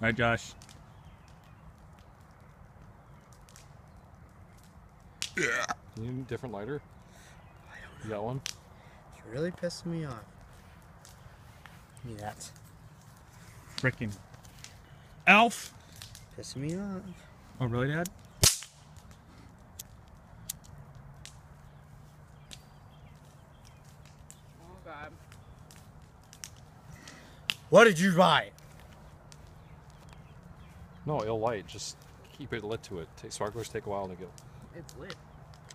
Alright, Josh. You need a different lighter? I don't know. You got one? It's really pissing me off. Give me that. Frickin' Elf! Pissing me off. Oh, really, Dad? Oh, God. What did you buy? No, it'll light. Just keep it lit to it. Sparklers take a while to get. It's lit.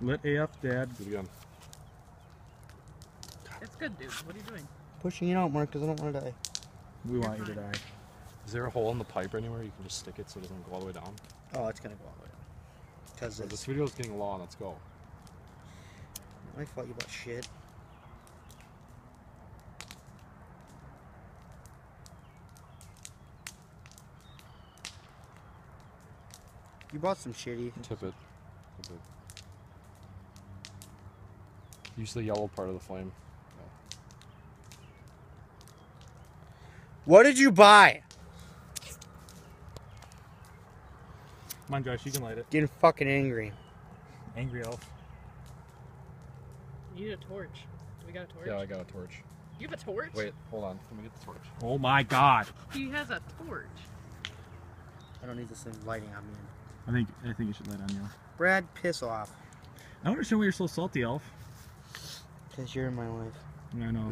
Lit AF, Dad. Do it again. It's good, dude. What are you doing? Pushing it out, Mark, because I don't want to die. We want you to die. Is there a hole in the pipe anywhere you can just stick it so it doesn't go all the way down? Oh, it's going to go all the way down. Because This video is getting long. Let's go. I fought you about shit. You bought some shitty. Tip it. Tip it. Use the yellow part of the flame. What did you buy? Come on, Josh, you can light it. Getting fucking angry. Angry Elf. You need a torch. Do we got a torch? Yeah, I got a torch. You have a torch? Wait, hold on. Let me get the torch. Oh my God. He has a torch. I don't need this thing lighting on me. I think it should light on you. Brad, piss off. I don't understand why you're so salty, Elf. Because you're in my life. I know.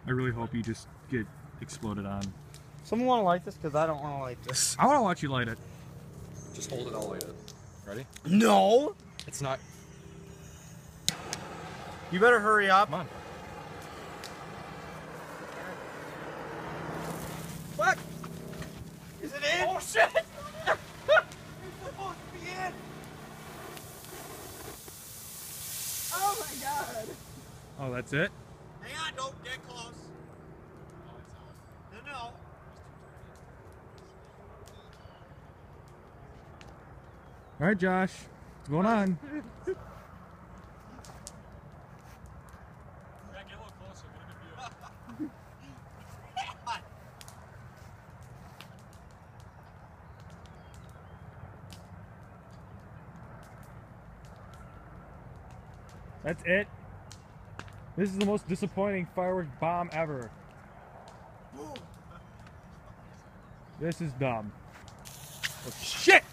I really hope you just get exploded on. Someone want to light this? Because I don't want to light this. I want to watch you light it. Just hold it, I'll light it. Ready? No! It's not. You better hurry up. Come on. What? Is it in? Oh shit! It's supposed to be in! Oh my God. Oh, that's it? Hang on, don't get close. No. All right, Josh. What's going on? Get a little closer. Get a good view. That's it? This is the most disappointing fireworks bomb ever. This is dumb. Oh, shit!